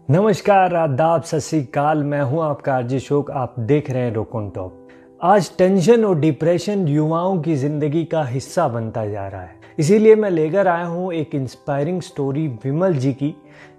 नमस्कार, आदाब, सत श्री अकाल। मैं हूं आपका आरजे शोक। आप देख रहे हैं रोकन टॉप। आज टेंशन और डिप्रेशन युवाओं की ज़िंदगी का हिस्सा बनता जा रहा है। इसीलिए मैं लेकर आया हूं एक इंस्पायरिंग स्टोरी विमल जी की,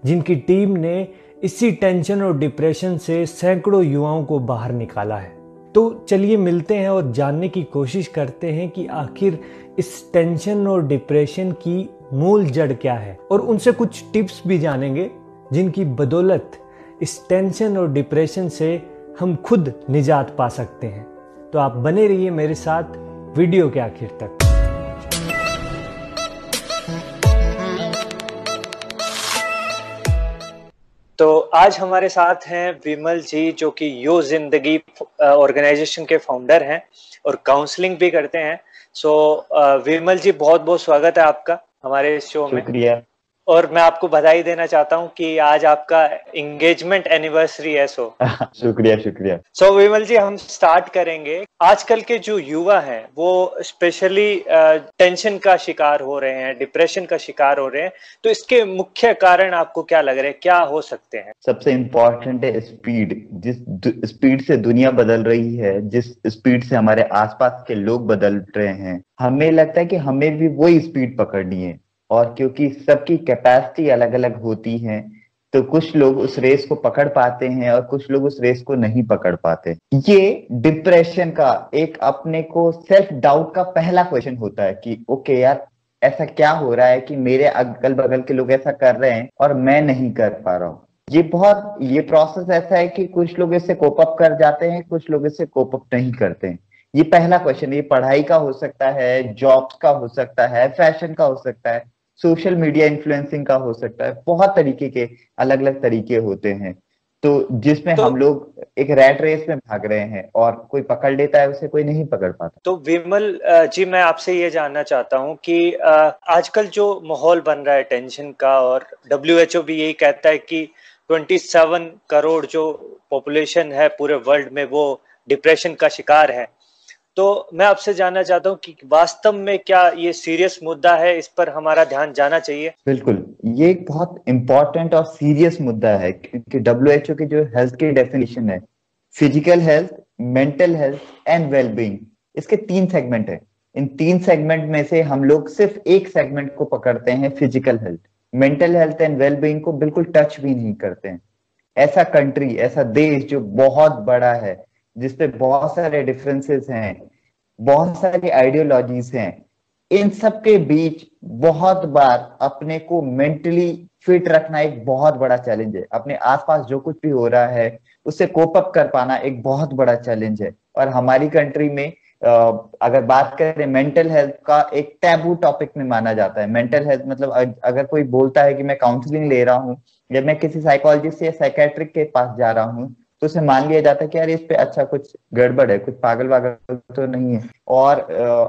जिनकी टीम ने इसी टेंशन और डिप्रेशन से सैकड़ों युवाओं को बाहर निकाला है। तो चलिए मिलते हैं और जानने की कोशिश करते हैं कि आखिर इस टेंशन और डिप्रेशन की मूल जड़ क्या है, और उनसे कुछ टिप्स भी जानेंगे जिनकी बदौलत इस टेंशन और डिप्रेशन से हम खुद निजात पा सकते हैं। तो आप बने रहिए मेरे साथ वीडियो के आखिर तक। तो आज हमारे साथ हैं विमल जी, जो कि यो जिंदगी ऑर्गेनाइजेशन के फाउंडर हैं और काउंसलिंग भी करते हैं। विमल जी, बहुत बहुत स्वागत है आपका हमारे इस शो में। शुक्रिया। और मैं आपको बधाई देना चाहता हूं कि आज आपका एंगेजमेंट एनिवर्सरी है। शुक्रिया। विमल जी, हम स्टार्ट करेंगे। आजकल के जो युवा हैं वो स्पेशली टेंशन का शिकार हो रहे हैं, डिप्रेशन का शिकार हो रहे हैं। तो इसके मुख्य कारण आपको क्या लग रहे हैं, क्या हो सकते हैं? सबसे इम्पोर्टेंट है स्पीड। जिस स्पीड से दुनिया बदल रही है, जिस स्पीड से हमारे आसपास के लोग बदल रहे हैं, हमें लगता है कि हमें भी वही स्पीड पकड़नी है। और क्योंकि सबकी कैपेसिटी अलग अलग होती है, तो कुछ लोग उस रेस को पकड़ पाते हैं और कुछ लोग उस रेस को नहीं पकड़ पाते। ये डिप्रेशन का एक अपने को सेल्फ डाउट का पहला क्वेश्चन होता है कि ओके यार, ऐसा क्या हो रहा है कि मेरे अगल बगल के लोग ऐसा कर रहे हैं और मैं नहीं कर पा रहा हूँ। ये प्रोसेस ऐसा है कि कुछ लोग इससे कोप अप कर जाते हैं, कुछ लोग इससे कोप अप नहीं करते हैं। ये पहला क्वेश्चन। ये पढ़ाई का हो सकता है, जॉब्स का हो सकता है, फैशन का हो सकता है, सोशल मीडिया इन्फ्लुएंसिंग का हो सकता है। बहुत तरीके के अलग अलग तरीके होते हैं, तो जिसमें हम लोग एक रैट रेस में भाग रहे हैं और कोई पकड़ लेता है उसे, कोई नहीं पकड़ पाता। तो विमल जी, मैं आपसे ये जानना चाहता हूँ कि आजकल जो माहौल बन रहा है टेंशन का, और WHO भी यही कहता है कि 27 करोड़ जो पॉपुलेशन है पूरे वर्ल्ड में वो डिप्रेशन का शिकार है। तो मैं आपसे जानना चाहता हूँ कि वास्तव में क्या ये सीरियस मुद्दा है, इस पर हमारा ध्यान जाना चाहिए? बिल्कुल, ये एक बहुत इंपॉर्टेंट और सीरियस मुद्दा है, क्योंकि WHO की जो हेल्थ की डेफिनेशन है, physical health, mental health and wellbeing, इसके 3 सेगमेंट है। इन 3 सेगमेंट में से हम लोग सिर्फ एक सेगमेंट को पकड़ते हैं, physical health. Mental health and wellbeing को बिल्कुल टच भी नहीं करते हैं। ऐसा कंट्री, ऐसा देश जो बहुत बड़ा है, जिसपे बहुत सारे डिफरेंसेस हैं, बहुत सारी आइडियोलॉजीज हैं, इन सब के बीच बहुत बार अपने को मेंटली फिट रखना एक बहुत बड़ा चैलेंज है। अपने आसपास जो कुछ भी हो रहा है उससे कोप अप कर पाना एक बहुत बड़ा चैलेंज है। और हमारी कंट्री में अगर बात करें, मेंटल हेल्थ का एक टैबू टॉपिक में माना जाता है। मेंटल हेल्थ मतलब अगर कोई बोलता है कि मैं काउंसलिंग ले रहा हूँ या मैं किसी साइकोलॉजिस्ट या साइकेट्रिक के पास जा रहा हूँ, तो उसे मान लिया जाता है कि यार इस पे अच्छा कुछ गड़बड़ है, कुछ पागल वागल तो नहीं है। और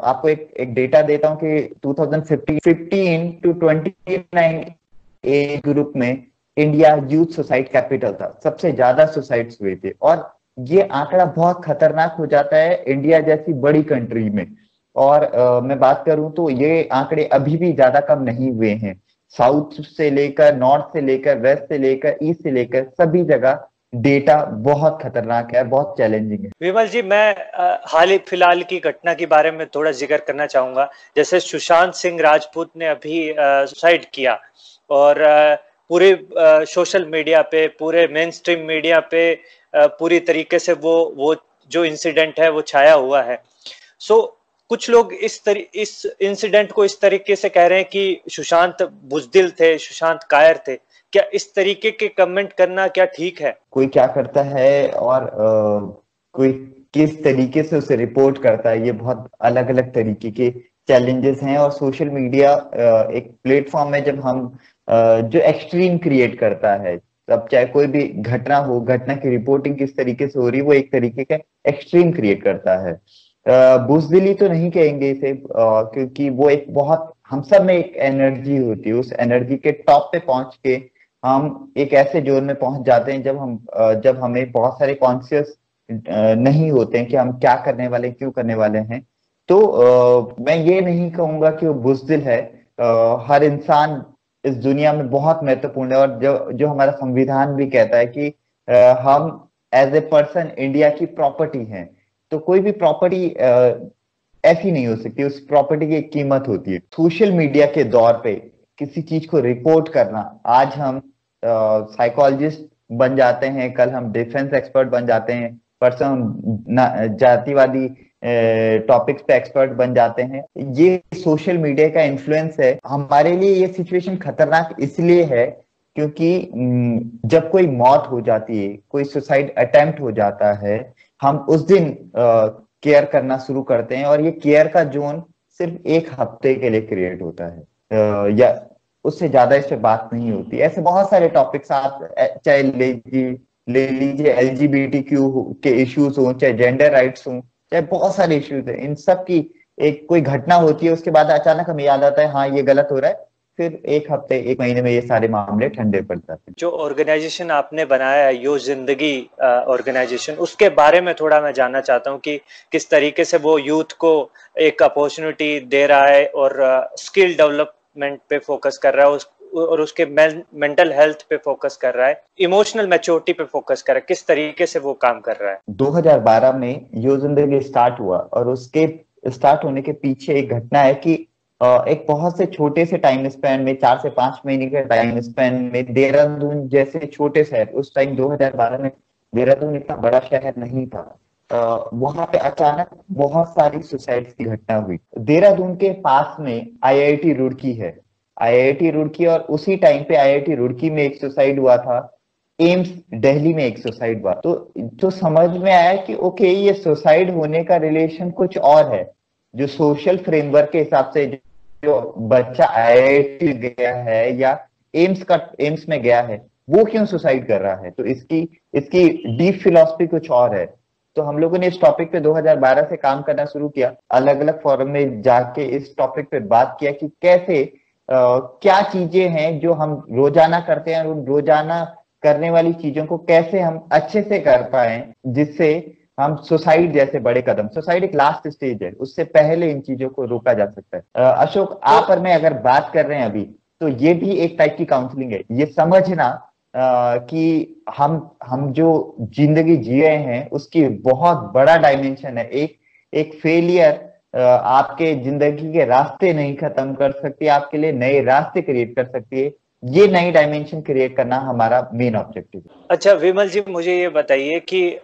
आपको एक डेटा देता हूँ कि 2015 टू 29 एज ग्रुप में इंडिया यूथ सुसाइड कैपिटल था। सबसे ज्यादा सुसाइड्स हुए थे, और ये आंकड़ा बहुत खतरनाक हो जाता है इंडिया जैसी बड़ी कंट्री में। और मैं बात करूं तो ये आंकड़े अभी भी ज्यादा कम नहीं हुए हैं। साउथ से लेकर नॉर्थ से लेकर वेस्ट से लेकर ईस्ट से लेकर सभी जगह डेटा बहुत खतरनाक है, बहुत चैलेंजिंग है। विमल जी, मैं हाल ही फिलहाल की घटना के बारे में थोड़ा जिक्र करना चाहूंगा। जैसे सुशांत सिंह राजपूत ने अभी सुसाइड किया, और पूरे सोशल मीडिया पे, पूरे मेन स्ट्रीम मीडिया पे पूरी तरीके से वो जो इंसिडेंट है वो छाया हुआ है। कुछ लोग इस इंसिडेंट को इस तरीके से कह रहे हैं कि सुशांत बुजदिल थे, सुशांत कायर थे। क्या इस तरीके के कमेंट करना क्या ठीक है? कोई क्या करता है और कोई किस तरीके से उसे रिपोर्ट करता है, ये बहुत अलग अलग तरीके के चैलेंजेस हैं। और सोशल मीडिया एक प्लेटफॉर्म है जब हम जो एक्सट्रीम क्रिएट करता है, तब चाहे कोई भी घटना हो, घटना की रिपोर्टिंग किस तरीके से हो रही है, वो एक तरीके का एक्सट्रीम क्रिएट करता है। बुजदिली तो नहीं कहेंगे इसे, क्योंकि वो एक बहुत, हम सब में एक एनर्जी होती है। उस एनर्जी के टॉप पे पहुंच के हम एक ऐसे जोन में पहुंच जाते हैं जब हमें बहुत सारे कॉन्शियस नहीं होते हैं कि हम क्या करने वाले, क्यों करने वाले हैं। तो मैं ये नहीं कहूंगा कि वो बुजदिल है। हर इंसान इस दुनिया में बहुत महत्वपूर्ण है। और जो जो हमारा संविधान भी कहता है कि हम एज ए पर्सन इंडिया की प्रॉपर्टी हैं। तो कोई भी प्रॉपर्टी ऐसी नहीं हो सकती, उस प्रॉपर्टी की एक कीमत होती है। सोशल मीडिया के दौर पे किसी चीज को रिपोर्ट करना, आज हम साइकोलॉजिस्ट बन जाते हैं, कल हम डिफेंस एक्सपर्ट बन जाते हैं, परसों हम जातिवादी टॉपिक्स पे एक्सपर्ट बन जाते हैं। ये सोशल मीडिया का इन्फ्लुएंस है। हमारे लिए ये सिचुएशन खतरनाक इसलिए है क्योंकि जब कोई मौत हो जाती है, कोई सुसाइड अटेम्प्ट हो जाता है, हम उस दिन केयर करना शुरू करते हैं, और ये केयर का जोन सिर्फ एक हफ्ते के लिए क्रिएट होता है, या उससे ज्यादा इस पे बात नहीं होती। ऐसे बहुत सारे टॉपिक्स आप चाहे ले लीजिए एलजीबीटीक्यू के इश्यूज हो, चाहे जेंडर राइट्स हो, चाहे बहुत सारे इश्यूज है, इन सब की एक कोई घटना होती है, उसके बाद अचानक हमें याद आता है हाँ ये गलत हो रहा है, फिर एक हफ्ते एक महीने में ये सारे मामले ठंडे पड़ जाते हैं। जो ऑर्गेनाइजेशन आपने बनाया है यो जिंदगी ऑर्गेनाइजेशन, उसके बारे में थोड़ा मैं जानना चाहता हूँ कि किस तरीके से वो यूथ को एक अपॉर्चुनिटी दे रहा है और स्किल डेवलपमेंट पे फोकस कर रहा है, और उसके मेंटल हेल्थ पे फोकस कर रहा है, इमोशनल मैच्योरिटी पे फोकस कर रहा है, किस तरीके से वो काम कर रहा है। 2012 में यो जिंदगी स्टार्ट हुआ, और उसके स्टार्ट होने के पीछे एक घटना है कि एक बहुत से छोटे से टाइम स्पैन में, 4 से 5 महीने के टाइम स्पैन में, देहरादून जैसे छोटे शहर, उस टाइम 2012 में देहरादून इतना बड़ा शहर नहीं था, वहां पे अचानक बहुत सारी सुसाइड्स की घटना हुई। देहरादून के पास में आईआईटी रुड़की है, आईआईटी रुड़की, और उसी टाइम पे आईआईटी रुड़की में एक सुसाइड हुआ था, एम्स दिल्ली में एक सुसाइड हुआ। तो समझ में आया कि ओके, ये सुसाइड होने का रिलेशन कुछ और है। जो सोशल फ्रेमवर्क के हिसाब से जो बच्चा आईआईटी गया है या एम्स में गया है, वो क्यों सुसाइड कर रहा है, तो इसकी इसकी डीप फिलॉसफी कुछ और है। तो हम लोगों ने इस टॉपिक पे 2012 से काम करना शुरू किया, अलग अलग फोरम में जाके इस टॉपिक पे बात किया कि कैसे क्या चीजें हैं जो हम रोजाना करते हैं, और उन रोजाना करने वाली चीजों को कैसे हम अच्छे से कर पाए, जिससे हम सुसाइड जैसे बड़े कदम, सुसाइड एक लास्ट स्टेज है, उससे पहले इन चीजों को रोका जा सकता है। अशोक, आप और मैं अगर बात कर रहे हैं अभी, तो ये भी एक टाइप की काउंसलिंग है। ये समझना कि हम जो जिंदगी जी रहे हैं उसकी बहुत बड़ा डायमेंशन है। एक फेलियर आपके जिंदगी के रास्ते नहीं खत्म कर सकती, आपके लिए नए रास्ते क्रिएट कर सकती है। ये नई डायमेंशन क्रिएट करना हमारा मेन ऑब्जेक्टिव है। अच्छा विमल जी, मुझे ये बताइए कि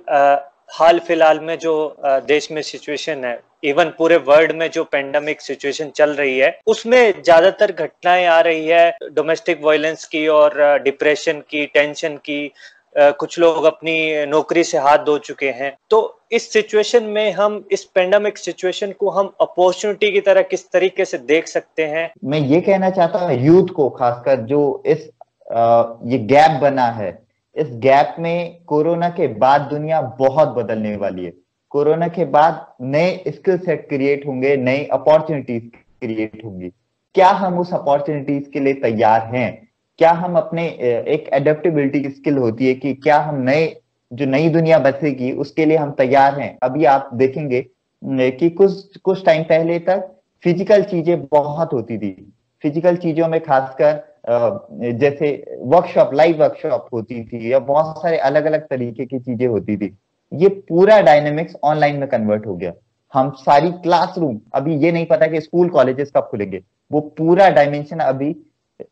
हाल फिलहाल में जो देश में सिचुएशन है, इवन पूरे वर्ल्ड में जो पेंडेमिक सिचुएशन चल रही है, उसमें ज्यादातर घटनाएं आ रही है डोमेस्टिक वायलेंस की और डिप्रेशन की, टेंशन की। कुछ लोग अपनी नौकरी से हाथ धो चुके हैं। तो इस सिचुएशन में हम, इस पेंडेमिक सिचुएशन को हम अपॉर्चुनिटी की तरह किस तरीके से देख सकते हैं? मैं ये कहना चाहता हूँ यूथ को, खासकर जो इस ये गैप बना है, इस गैप में कोरोना के बाद दुनिया बहुत बदलने वाली है। कोरोना के बाद नए स्किल सेट क्रिएट होंगे, नई अपॉर्चुनिटीज क्रिएट होंगी। क्या हम उस अपॉर्चुनिटीज के लिए तैयार हैं? क्या हम अपने एक एडेप्टेबिलिटी की स्किल होती है कि क्या हम जो नई दुनिया बसेगी उसके लिए हम तैयार हैं? अभी आप देखेंगे कि कुछ कुछ टाइम पहले तक फिजिकल चीजें बहुत होती थी। फिजिकल चीजों में खासकर जैसे वर्कशॉप, लाइव वर्कशॉप होती थी, या बहुत सारे अलग अलग तरीके की चीजें होती थी। ये पूरा डायनेमिक्स ऑनलाइन में कन्वर्ट हो गया। हम सारी क्लासरूम, अभी ये नहीं पता कि स्कूल कॉलेजेस कब खुलेंगे, वो पूरा डायमेंशन अभी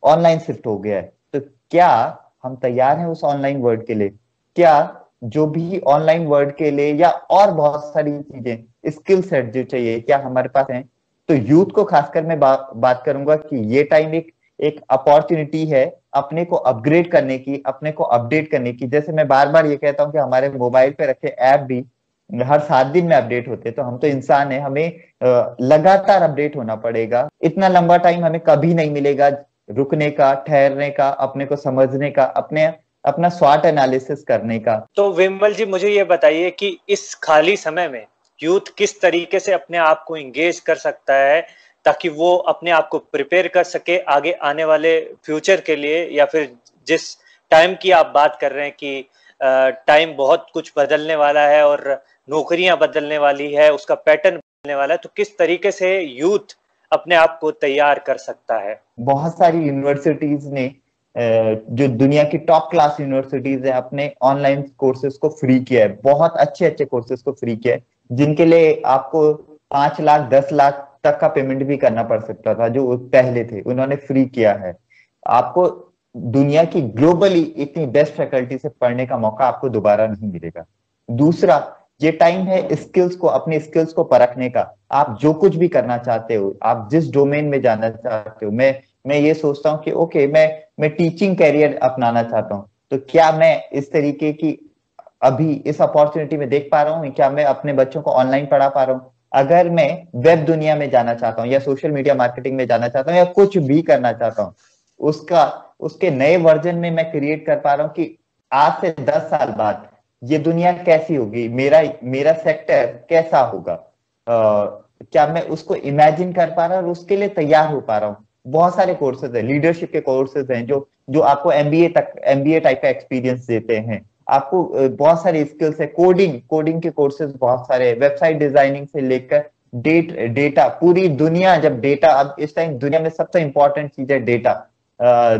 ऑनलाइन शिफ्ट हो गया है। तो क्या हम तैयार हैं उस ऑनलाइन वर्ल्ड के लिए? क्या जो भी ऑनलाइन वर्ल्ड के लिए या और बहुत सारी चीजें, स्किल सेट जो चाहिए, क्या हमारे पास है? तो यूथ को खासकर मैं बात करूंगा कि ये टाइम एक अपॉर्चुनिटी है अपने को अपग्रेड करने की, अपने को अपडेट करने की। जैसे मैं बार बार ये कहता हूं कि हमारे मोबाइल पे रखे ऐप भी हर 7 दिन में अपडेट होते हैं। तो हम तो इंसान है, हमें लगातार अपडेट होना पड़ेगा। इतना लंबा टाइम हमें कभी नहीं मिलेगा रुकने का, ठहरने का, अपने को समझने का, अपना स्वॉट एनालिसिस करने का। तो विमल जी, मुझे ये बताइए कि इस खाली समय में यूथ किस तरीके से अपने आप को इंगेज कर सकता है ताकि वो अपने आप को प्रिपेयर कर सके आगे आने वाले फ्यूचर के लिए, या फिर जिस टाइम की आप बात कर रहे हैं कि टाइम बहुत कुछ बदलने वाला है और नौकरियां बदलने वाली है, उसका पैटर्न बदलने वाला है, तो किस तरीके से यूथ अपने आप को तैयार कर सकता है? बहुत सारी यूनिवर्सिटीज ने जो दुनिया की टॉप क्लास यूनिवर्सिटीज है अपने ऑनलाइन कोर्सेज को फ्री किया है, बहुत अच्छे अच्छे कोर्सेज को फ्री किया है, जिनके लिए आपको 5 लाख 10 लाख तक का पेमेंट भी करना पड़ सकता था जो पहले थे, उन्होंने फ्री किया है। आपको दुनिया की ग्लोबली इतनी बेस्ट फैकल्टी से पढ़ने का मौका आपको दोबारा नहीं मिलेगा। दूसरा, ये टाइम है स्किल्स को, अपने स्किल्स को परखने का। आप जो कुछ भी करना चाहते हो, आप जिस डोमेन में जाना चाहते हो, मैं ये सोचता हूँ कि ओके मैं टीचिंग कैरियर अपनाना चाहता हूँ, तो क्या मैं इस तरीके की अभी इस अपॉर्चुनिटी में देख पा रहा हूँ, क्या मैं अपने बच्चों को ऑनलाइन पढ़ा पा रहा हूँ? अगर मैं वेब दुनिया में जाना चाहता हूँ या सोशल मीडिया मार्केटिंग में जाना चाहता हूँ या कुछ भी करना चाहता हूँ, उसका उसके नए वर्जन में मैं क्रिएट कर पा रहा हूँ कि आज से 10 साल बाद ये दुनिया कैसी होगी, मेरा मेरा सेक्टर कैसा होगा, क्या मैं उसको इमेजिन कर पा रहा हूँ और उसके लिए तैयार हो पा रहा हूँ। बहुत सारे कोर्सेज है, लीडरशिप के कोर्सेज हैं जो आपको एमबीए टाइप का एक्सपीरियंस देते हैं। आपको बहुत सारी स्किल्स है, कोडिंग के कोर्सेज बहुत सारे, वेबसाइट डिजाइनिंग से लेकर डेटा, पूरी दुनिया, जब डेटा, अब इस टाइम दुनिया में सबसे इंपॉर्टेंट चीज है डेटा।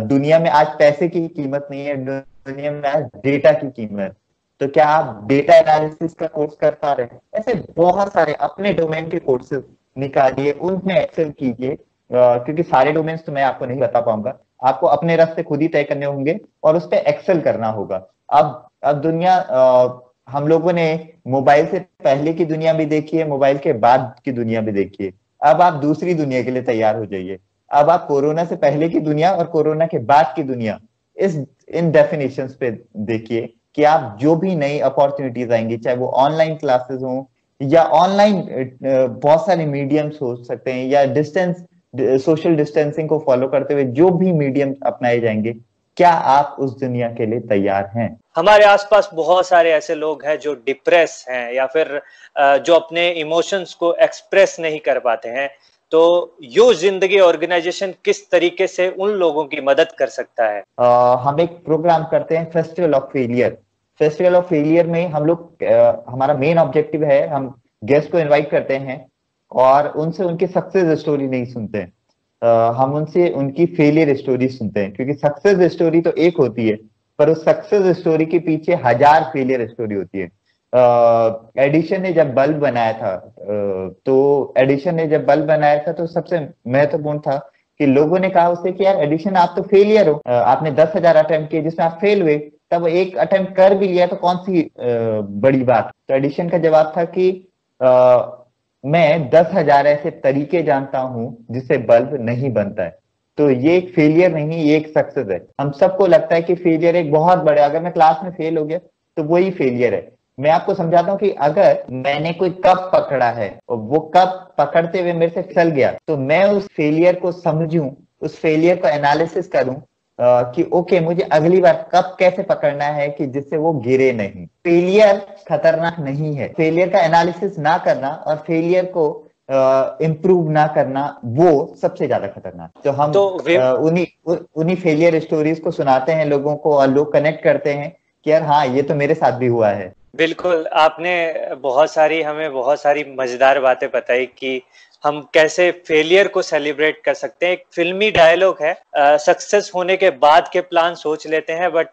दुनिया में आज पैसे की कीमत नहीं है, दुनिया में आज डेटा की कीमत। तो क्या आप डेटा एनालिसिस का कोर्स कर पा रहे हैं? ऐसे बहुत सारे अपने डोमेन के कोर्सेज निकालिए, उनमें एक्सेल कीजिए, क्योंकि सारे डोमेन्स तो मैं आपको नहीं बता पाऊंगा, आपको अपने रास्ते खुद ही तय करने होंगे और उस पर एक्सेल करना होगा। अब दुनिया, हम लोगों ने मोबाइल से पहले की दुनिया भी देखी है, मोबाइल के बाद की दुनिया भी देखी है। अब आप दूसरी दुनिया के लिए तैयार हो जाइए। अब आप कोरोना से पहले की दुनिया और कोरोना के बाद की दुनिया, इन डेफिनेशंस पे देखिए कि आप जो भी नई अपॉर्चुनिटीज आएंगी, चाहे वो ऑनलाइन क्लासेस हो या ऑनलाइन बहुत सारे मीडियम्स हो सकते हैं, या सोशल डिस्टेंसिंग को फॉलो करते हुए जो भी मीडियम अपनाए जाएंगे, क्या आप उस दुनिया के लिए तैयार हैं? हमारे आसपास बहुत सारे ऐसे लोग हैं जो डिप्रेस हैं या फिर जो अपने इमोशंस को एक्सप्रेस नहीं कर पाते हैं, तो यो जिंदगी ऑर्गेनाइजेशन किस तरीके से उन लोगों की मदद कर सकता है? हम एक प्रोग्राम करते हैं, festival of failure. Festival of failure में हम लोग, हमारा मेन ऑब्जेक्टिव है, हम गेस्ट को इनवाइट करते हैं और उनसे उनकी सक्सेस स्टोरी नहीं सुनते हैं, हम उनसे उनकी फेलियर स्टोरी सुनते हैं, क्योंकि सक्सेस स्टोरी तो एक होती है, पर उस सक्सेस स्टोरी के पीछे 1000 फेलियर स्टोरी होती है। एडिशन ने जब बल्ब बनाया था, तो सबसे महत्वपूर्ण था कि लोगों ने कहा उसे कि यार एडिशन, आप तो फेलियर हो, आपने 10,000 अटेम्प्ट किए जिसमें आप फेल हुए, तब एक अटेम्प्ट कर भी लिया तो कौन सी बड़ी बात। तो एडिशन का जवाब था कि मैं 10,000 ऐसे तरीके जानता हूं जिससे बल्ब नहीं बनता है। तो ये एक फेलियर नहीं, ये एक सक्सेस है। हम सबको लगता है कि फेलियर एक बहुत बड़े, अगर मैं क्लास में फेल हो गया तो वही फेलियर है। मैं आपको समझाता हूँ कि अगर मैंने कोई कप पकड़ा है और वो कप पकड़ते हुए मेरे से चल गया, तो मैं उस फेलियर को समझूं, उस फेलियर को एनालिसिस करूं, कि ओके मुझे अगली बार कप कैसे पकड़ना है कि जिससे वो गिरे नहीं। फेलियर खतरनाक नहीं है, फेलियर का एनालिसिस ना करना और फेलियर को इम्प्रूव ना करना वो सबसे ज्यादा खतरनाक। तो हम उन्हीं फेलियर स्टोरीज को सुनाते हैं लोगों को और लोग कनेक्ट करते हैं कि यार हाँ, ये तो मेरे साथ भी हुआ है। बिल्कुल, आपने हमें बहुत सारी मजेदार बातें बताई कि हम कैसे फेलियर को सेलिब्रेट कर सकते हैं। एक फिल्मी डायलॉग है, सक्सेस होने के बाद के प्लान सोच लेते हैं, बट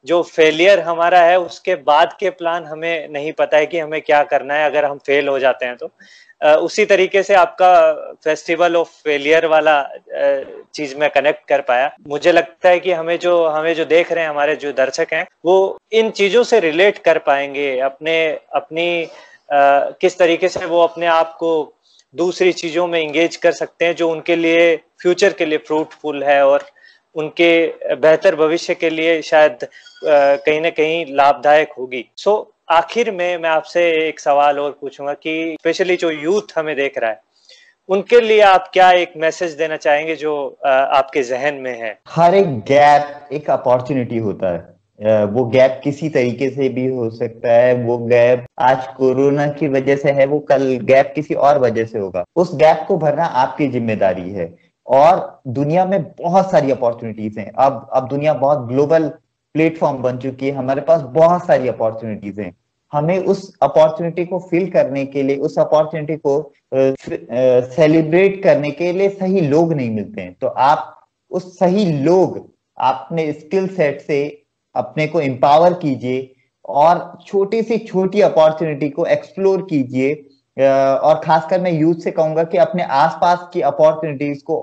जो फेलियर हमारा है उसके बाद के प्लान हमें नहीं पता है कि हमें क्या करना है अगर हम फेल हो जाते हैं तो। उसी तरीके से आपका फेस्टिवल ऑफ फेलियर वाला चीज में कनेक्ट कर पाया। मुझे लगता है कि हमें जो देख रहे हैं, हमारे जो दर्शक हैं, वो इन चीजों से रिलेट कर पाएंगे, अपनी किस तरीके से वो अपने आप को दूसरी चीजों में इंगेज कर सकते हैं जो उनके लिए फ्यूचर के लिए फ्रूटफुल है और उनके बेहतर भविष्य के लिए शायद कहीं ना कहीं लाभदायक होगी। आखिर में मैं आपसे एक सवाल और पूछूंगा कि स्पेशली जो यूथ हमें देख रहा है, उनके लिए आप क्या एक मैसेज देना चाहेंगे जो आपके जहन में है? हर एक गैप एक अपॉर्चुनिटी होता है, वो गैप किसी तरीके से भी हो सकता है। वो गैप आज कोरोना की वजह से है, वो कल गैप किसी और वजह से होगा। उस गैप को भरना आपकी जिम्मेदारी है। और दुनिया में बहुत सारी अपॉर्चुनिटीज हैं। अब दुनिया बहुत ग्लोबल प्लेटफॉर्म बन चुकी है, हमारे पास बहुत सारी अपॉर्चुनिटीज हैं। हमें उस अपॉर्चुनिटी को फिल करने के लिए, उस अपॉर्चुनिटी को सेलिब्रेट करने के लिए सही लोग नहीं मिलते हैं। तो आप उस सही लोग, अपने स्किल सेट से अपने को एम्पावर कीजिए और छोटी सी छोटी अपॉर्चुनिटी को एक्सप्लोर कीजिए। और खासकर मैं यूथ से कहूंगा कि अपने आसपास की अपॉर्चुनिटीज को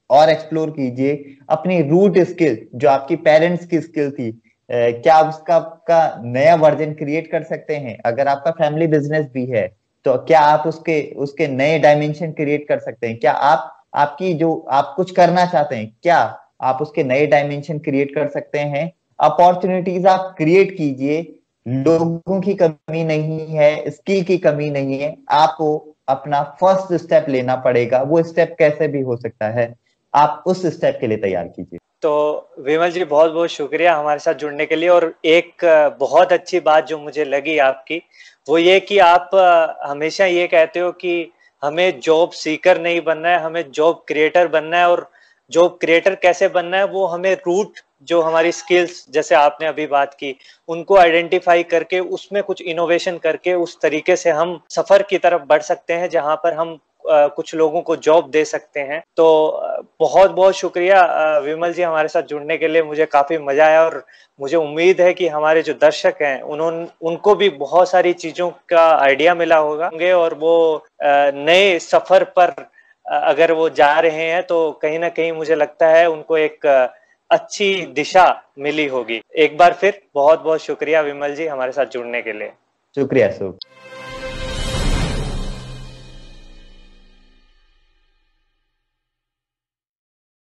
और एक्सप्लोर कीजिए। अपनी रूट स्किल, जो आपकी पेरेंट्स की स्किल थी, क्या आप उसका का नया वर्जन क्रिएट कर सकते हैं? अगर आपका फैमिली बिजनेस भी है तो क्या आप उसके उसके नए डायमेंशन क्रिएट कर सकते हैं? क्या आप आपकी जो आप कुछ करना चाहते हैं, क्या आप उसके नए डायमेंशन क्रिएट कर सकते हैं? अपॉर्चुनिटीज आप क्रिएट कीजिए। लोगों की कमी नहीं है, स्किल की कमी नहीं है, आपको अपना फर्स्ट स्टेप लेना पड़ेगा। वो स्टेप कैसे भी हो सकता है, आप उस स्टेप के लिए तैयार कीजिए। तो विमल जी, बहुत बहुत शुक्रिया हमारे साथ जुड़ने के लिए। और एक बहुत अच्छी बात जो मुझे लगी आपकी, वो ये कि आप हमेशा ये कहते हो कि हमें जॉब सीकर नहीं बनना है, हमें जॉब क्रिएटर बनना है। और जॉब क्रिएटर कैसे बनना है, वो हमें रूट, जो हमारी स्किल्स जैसे आपने अभी बात की, उनको आइडेंटिफाई करके उसमें कुछ इनोवेशन करके उस तरीके से हम सफर की तरफ बढ़ सकते हैं जहां पर हम कुछ लोगों को जॉब दे सकते हैं। तो बहुत बहुत शुक्रिया विमल जी हमारे साथ जुड़ने के लिए। मुझे काफी मजा आया और मुझे उम्मीद है कि हमारे जो दर्शक हैं उनको भी बहुत सारी चीजों का आइडिया मिला होंगे और वो नए सफर पर अगर वो जा रहे हैं तो कहीं ना कहीं मुझे लगता है उनको एक अच्छी दिशा मिली होगी। एक बार फिर बहुत बहुत शुक्रिया विमल जी हमारे साथ जुड़ने के लिए। शुक्रिया सुख।